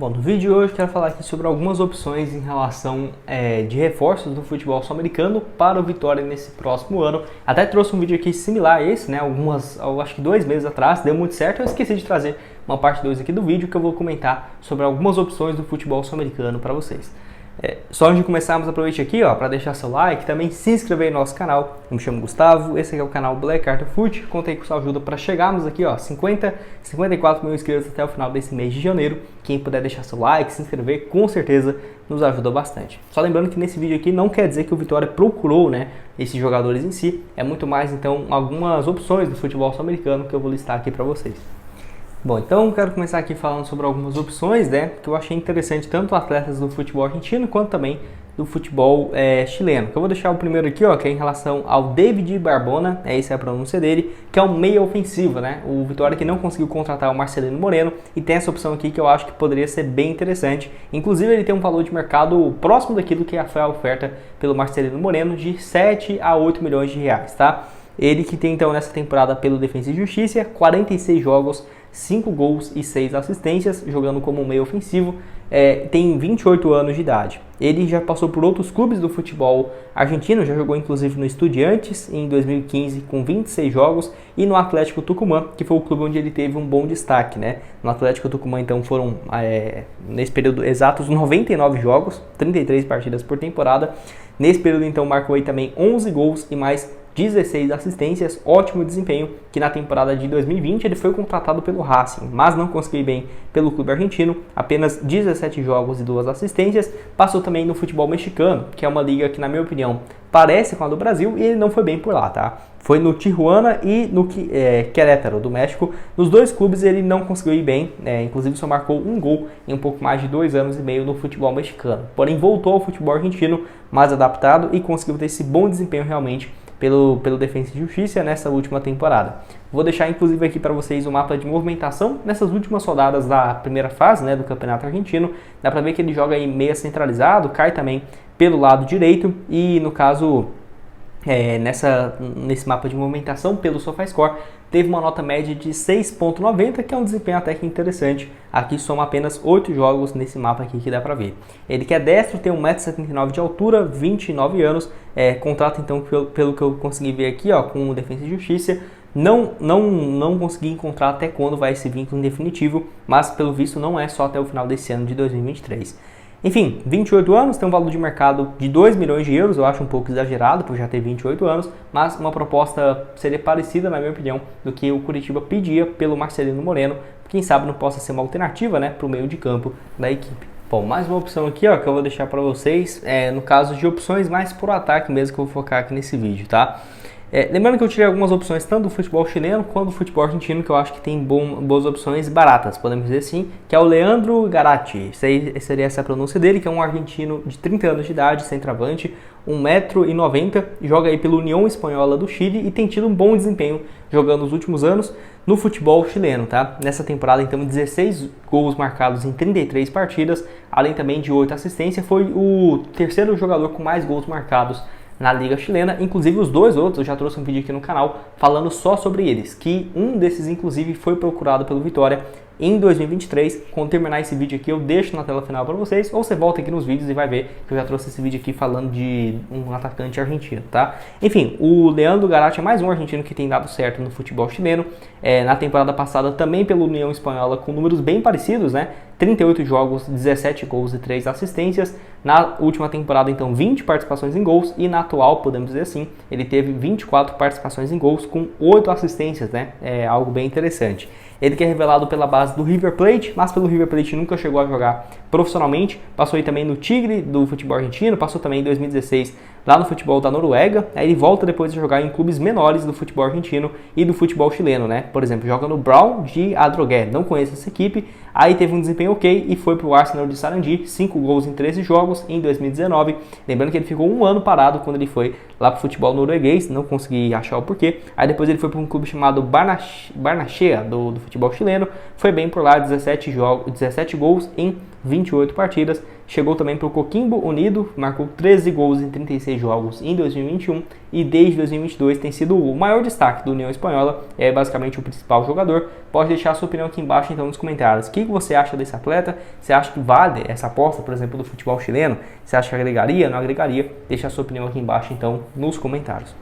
Bom, no vídeo de hoje eu quero falar aqui sobre algumas opções em relação de reforços do futebol sul-americano para o Vitória nesse próximo ano. Até trouxe um vídeo aqui similar a esse, né? Acho que 2 meses atrás, deu muito certo. Eu esqueci de trazer uma parte 2 aqui do vídeo que eu vou comentar sobre algumas opções do futebol sul-americano para vocês. Só antes de começarmos, aproveite aqui para deixar seu like, também se inscrever no nosso canal. Eu me chamo Gustavo, esse aqui é o canal Black Arthur Foot. Contei com sua ajuda para chegarmos aqui 54 mil inscritos até o final desse mês de janeiro. Quem puder deixar seu like, se inscrever, com certeza nos ajuda bastante. Só lembrando que nesse vídeo aqui não quer dizer que o Vitória procurou, esses jogadores em si. É muito mais então algumas opções do futebol sul-americano que eu vou listar aqui para vocês. Bom, então quero começar aqui falando sobre algumas opções, que eu achei interessante, tanto atletas do futebol argentino quanto também do futebol chileno. Que eu vou deixar o primeiro aqui, que é em relação ao David Barbona, essa é a pronúncia dele, que é um meia ofensivo, O Vitória que não conseguiu contratar o Marcelino Moreno e tem essa opção aqui que eu acho que poderia ser bem interessante. Inclusive ele tem um valor de mercado próximo daquilo que foi a oferta pelo Marcelino Moreno, de 7 a 8 milhões de reais, tá? Ele que tem então nessa temporada pelo Defensa e Justiça, 46 jogos, 5 gols e 6 assistências, jogando como um meio ofensivo, tem 28 anos de idade. Ele já passou por outros clubes do futebol argentino, já jogou inclusive no Estudiantes em 2015 com 26 jogos e no Atlético Tucumã, que foi o clube onde ele teve um bom destaque, No Atlético Tucumã então foram, nesse período exatos, 99 jogos, 33 partidas por temporada. Nesse período então marcou aí também 11 gols e mais 16 assistências, ótimo desempenho, que na temporada de 2020 ele foi contratado pelo Racing, mas não conseguiu ir bem pelo clube argentino, apenas 17 jogos e 2 assistências, passou também no futebol mexicano, que é uma liga que na minha opinião parece com a do Brasil e ele não foi bem por lá, tá? Foi no Tijuana e no Querétaro, do México. Nos dois clubes ele não conseguiu ir bem, inclusive só marcou um gol em um pouco mais de 2 anos e meio no futebol mexicano. Porém voltou ao futebol argentino mais adaptado e conseguiu ter esse bom desempenho realmente pelo Defensa e Justiça nessa última temporada. Vou deixar inclusive aqui para vocês o mapa de movimentação nessas últimas rodadas da primeira fase do Campeonato Argentino. Dá para ver que ele joga em meia centralizado, cai também pelo lado direito e no caso nesse mapa de movimentação pelo SofaScore teve uma nota média de 6.90, que é um desempenho até que interessante. Aqui soma apenas 8 jogos nesse mapa aqui que dá pra ver. Ele que é destro, tem 1,79 m de altura, 29 anos, contrato então pelo que eu consegui ver aqui com o Defensa e Justiça. Não consegui encontrar até quando vai esse vínculo em definitivo, mas pelo visto não é só até o final desse ano de 2023. Enfim, 28 anos, tem um valor de mercado de 2 milhões de euros, eu acho um pouco exagerado por já ter 28 anos, mas uma proposta seria parecida, na minha opinião, do que o Curitiba pedia pelo Marcelino Moreno, quem sabe não possa ser uma alternativa para o meio de campo da equipe. Bom, mais uma opção aqui que eu vou deixar para vocês, no caso de opções mais por ataque mesmo, que eu vou focar aqui nesse vídeo, tá? Lembrando que eu tirei algumas opções tanto do futebol chileno quanto do futebol argentino, que eu acho que tem boas opções baratas, podemos dizer assim, que é o Leandro Garratti, seria essa a pronúncia dele, que é um argentino de 30 anos de idade, centroavante, 1,90 m, joga aí pela União Espanhola do Chile e tem tido um bom desempenho jogando nos últimos anos no futebol chileno, tá? Nessa temporada então 16 gols marcados em 33 partidas, além também de 8 assistências, foi o terceiro jogador com mais gols marcados na Liga Chilena. Inclusive os dois outros, eu já trouxe um vídeo aqui no canal falando só sobre eles, que um desses inclusive foi procurado pelo Vitória em 2023. Quando terminar esse vídeo aqui eu deixo na tela final para vocês, ou você volta aqui nos vídeos e vai ver que eu já trouxe esse vídeo aqui falando de um atacante argentino, tá? Enfim, o Leandro Garratti é mais um argentino que tem dado certo no futebol chileno, na temporada passada também pela União Espanhola com números bem parecidos, 38 jogos, 17 gols e 3 assistências. Na última temporada, então, 20 participações em gols. E na atual, podemos dizer assim, ele teve 24 participações em gols com 8 assistências, É algo bem interessante. Ele que é revelado pela base do River Plate, mas pelo River Plate nunca chegou a jogar profissionalmente. Passou aí também no Tigre do futebol argentino, passou também em 2016 lá no futebol da Noruega. Aí ele volta depois de jogar em clubes menores do futebol argentino e do futebol chileno, Por exemplo, joga no Brown de Adrogué, não conheço essa equipe. Aí teve um desempenho ok e foi para o Arsenal de Sarandi, 5 gols em 13 jogos em 2019. Lembrando que ele ficou um ano parado quando ele foi lá para o futebol norueguês, não consegui achar o porquê. Aí depois ele foi para um clube chamado Barnechea, do futebol chileno, foi bem por lá, 17 gols em 28 partidas. Chegou também para o Coquimbo Unido, marcou 13 gols em 36 jogos em 2021 e desde 2022 tem sido o maior destaque do União Espanhola, é basicamente o principal jogador. Pode deixar a sua opinião aqui embaixo então nos comentários. O que você acha desse atleta? Você acha que vale essa aposta, por exemplo, do futebol chileno? Você acha que agregaria, não agregaria? Deixa a sua opinião aqui embaixo então nos comentários.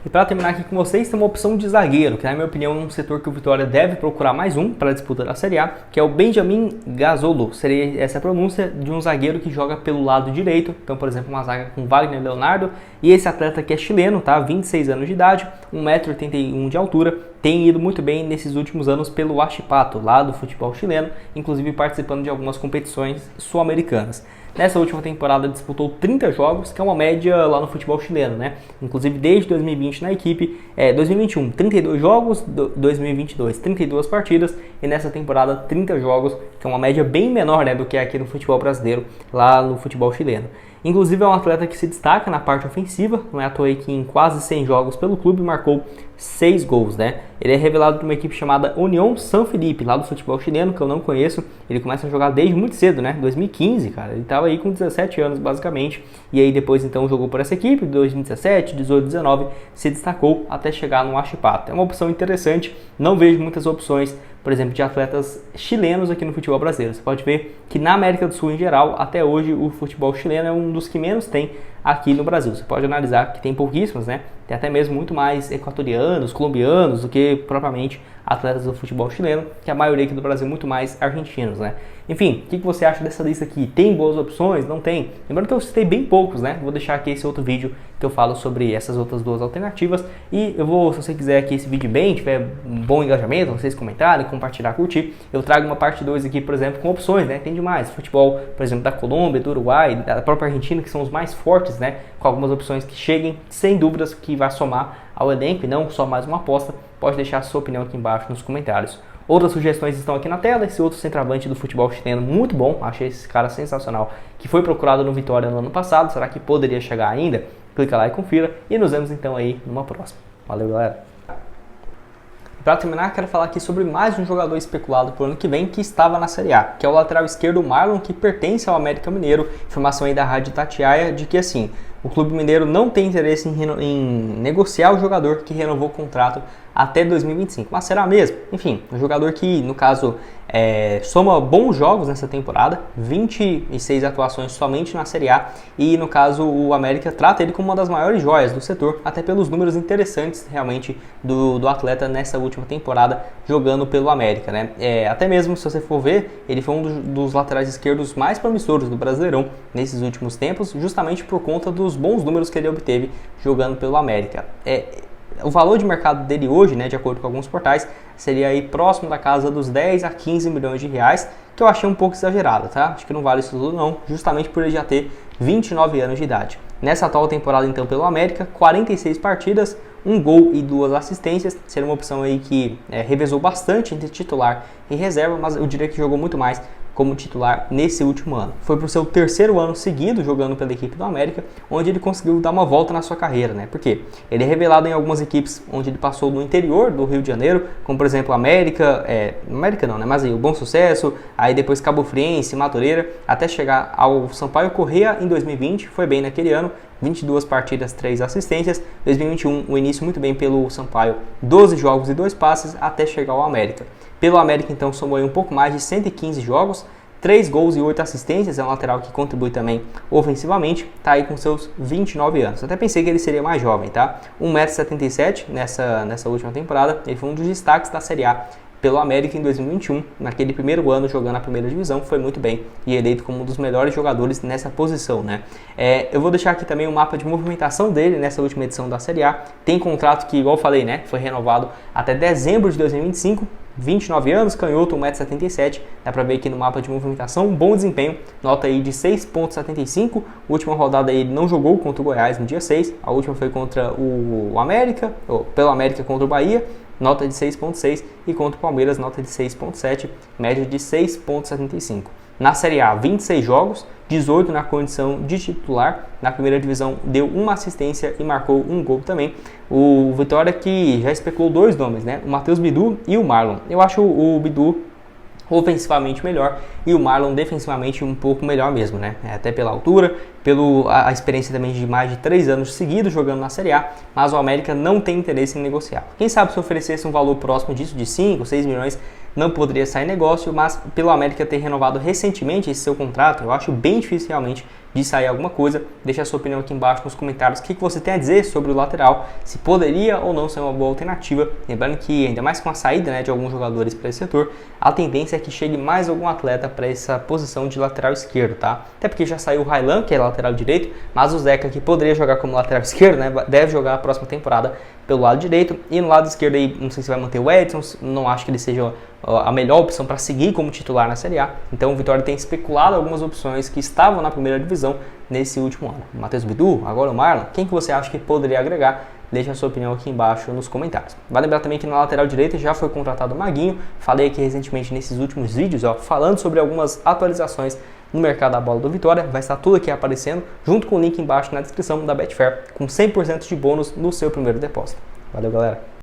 E para terminar aqui com vocês, tem uma opção de zagueiro, que na minha opinião é um setor que o Vitória deve procurar mais um para a disputa da Série A, que é o Benjamin Gazolo. Seria essa a pronúncia de um zagueiro que joga pelo lado direito. Então, por exemplo, uma zaga com Wagner Leonardo. E esse atleta que é chileno, tá? 26 anos de idade, 1,81 m de altura. Tem ido muito bem nesses últimos anos pelo Huachipato, lá do futebol chileno, inclusive participando de algumas competições sul-americanas. Nessa última temporada disputou 30 jogos, que é uma média lá no futebol chileno, né? Inclusive desde 2020 na equipe, 2021 32 jogos, 2022 32 partidas e nessa temporada 30 jogos, que é uma média bem menor, né, do que aqui no futebol brasileiro, lá no futebol chileno. Inclusive é um atleta que se destaca na parte ofensiva, não é à toa que em quase 100 jogos pelo clube marcou 6 gols, né? Ele é revelado por uma equipe chamada União San Felipe, lá do futebol chileno, que eu não conheço. Ele começa a jogar desde muito cedo, né? 2015, cara. Ele estava aí com 17 anos, basicamente. E aí depois, então, jogou por essa equipe, 2017, 18, 19, se destacou até chegar no Huachipato. É uma opção interessante. Não vejo muitas opções, por exemplo, de atletas chilenos aqui no futebol brasileiro. Você pode ver que na América do Sul, em geral, até hoje, o futebol chileno é um dos que menos tem aqui no Brasil. Você pode analisar que tem pouquíssimos, né? Tem até mesmo muito mais equatorianos, colombianos do que propriamente atletas do futebol chileno, que a maioria aqui do Brasil é muito mais argentinos, né? Enfim, o que você acha dessa lista aqui? Tem boas opções? Não tem? Lembrando que eu citei bem poucos, né? Vou deixar aqui esse outro vídeo que eu falo sobre essas outras duas alternativas e eu vou, se você quiser que esse vídeo bem, tiver um bom engajamento, vocês comentarem, compartilhar, curtir, eu trago uma parte 2 aqui, por exemplo, com opções, né? Tem demais. Futebol, por exemplo, da Colômbia, do Uruguai, da própria Argentina, que são os mais fortes, né? Com algumas opções que cheguem, sem dúvidas, que vai somar ao elenco e não só mais uma aposta. Pode deixar a sua opinião aqui embaixo nos comentários. Outras sugestões estão aqui na tela. Esse outro centroavante do futebol chileno, muito bom. Achei esse cara sensacional, que foi procurado no Vitória no ano passado. Será que poderia chegar ainda? Clica lá e confira. E nos vemos então aí numa próxima. Valeu, galera! Para terminar, quero falar aqui sobre mais um jogador especulado para o ano que vem que estava na Série A, que é o lateral esquerdo Marlon, que pertence ao América Mineiro. Informação aí da Rádio Itatiaia de que assim, o Clube Mineiro não tem interesse em negociar o jogador que renovou o contrato até 2025. Mas será mesmo? Enfim, um jogador que, no caso, soma bons jogos nessa temporada, 26 atuações somente na Série A, e no caso o América trata ele como uma das maiores joias do setor, até pelos números interessantes realmente do atleta nessa última temporada jogando pelo América, né? Até mesmo se você for ver, ele foi um dos laterais esquerdos mais promissores do Brasileirão nesses últimos tempos, justamente por conta dos bons números que ele obteve jogando pelo América. O valor de mercado dele hoje, né, de acordo com alguns portais, seria aí próximo da casa dos 10 a 15 milhões de reais, que eu achei um pouco exagerado, tá? Acho que não vale isso tudo não, justamente por ele já ter 29 anos de idade. Nessa atual temporada então pelo América, 46 partidas, 1 gol e 2 assistências, seria uma opção aí que revezou bastante entre titular e reserva, mas eu diria que jogou muito mais como titular nesse último ano. Foi para o seu terceiro ano seguido jogando pela equipe do América, onde ele conseguiu dar uma volta na sua carreira, né? Porque ele é revelado em algumas equipes onde ele passou no interior do Rio de Janeiro, como por exemplo América não, né? Mas aí o Bom Sucesso, aí depois Cabo Friense, Madureira, até chegar ao Sampaio Corrêa em 2020, foi bem naquele ano, 22 partidas, 3 assistências. 2021, o início muito bem pelo Sampaio, 12 jogos e 2 passes até chegar ao América. Pelo América, então, somou aí um pouco mais de 115 jogos, 3 gols e 8 assistências, é um lateral que contribui também ofensivamente, tá aí com seus 29 anos. Até pensei que ele seria mais jovem, tá? 1,77 m nessa última temporada, ele foi um dos destaques da Série A pelo América em 2021, naquele primeiro ano jogando a primeira divisão, foi muito bem e eleito como um dos melhores jogadores nessa posição, né? Eu vou deixar aqui também um mapa de movimentação dele nessa última edição da Série A. Tem contrato que, igual eu falei, né, foi renovado até dezembro de 2025, 29 anos, canhoto, 1,77 m, dá pra ver aqui no mapa de movimentação, um bom desempenho, nota aí de 6,75, última rodada aí ele não jogou contra o Goiás no dia 6, a última foi contra o América, pelo América contra o Bahia, nota de 6,6 e contra o Palmeiras, nota de 6,7, média de 6,75. Na Série A, 26 jogos, 18 na condição de titular, na primeira divisão deu uma assistência e marcou um gol também. O Vitória que já especulou 2 nomes, né? O Matheus Bidu e o Marlon. Eu acho o Bidu ofensivamente melhor e o Marlon defensivamente um pouco melhor mesmo, né? Até pela altura, pela experiência também de mais de 3 anos seguidos jogando na Série A, mas o América não tem interesse em negociar. Quem sabe se oferecesse um valor próximo disso, de 5, 6 milhões, não poderia sair negócio, mas pelo América ter renovado recentemente esse seu contrato, eu acho bem difícil realmente de sair alguma coisa. Deixa a sua opinião aqui embaixo nos comentários, o que você tem a dizer sobre o lateral, se poderia ou não ser uma boa alternativa. Lembrando que ainda mais com a saída, né, de alguns jogadores para esse setor, a tendência é que chegue mais algum atleta para essa posição de lateral esquerdo, tá? Até porque já saiu o Railan, que é lateral direito, mas o Zeca, que poderia jogar como lateral esquerdo, né, deve jogar a próxima temporada pelo lado direito, e no lado esquerdo aí, não sei se vai manter o Edson, não acho que ele seja a melhor opção para seguir como titular na Série A. Então o Vitória tem especulado algumas opções que estavam na primeira divisão nesse último ano. O Matheus Bidu, agora o Marlon, quem que você acha que poderia agregar? Deixa a sua opinião aqui embaixo nos comentários. Vai lembrar também que na lateral direita já foi contratado o Maguinho. Falei aqui recentemente nesses últimos vídeos, falando sobre algumas atualizações no mercado da bola do Vitória. Vai estar tudo aqui aparecendo, junto com o link embaixo na descrição da Betfair, com 100% de bônus no seu primeiro depósito. Valeu, galera!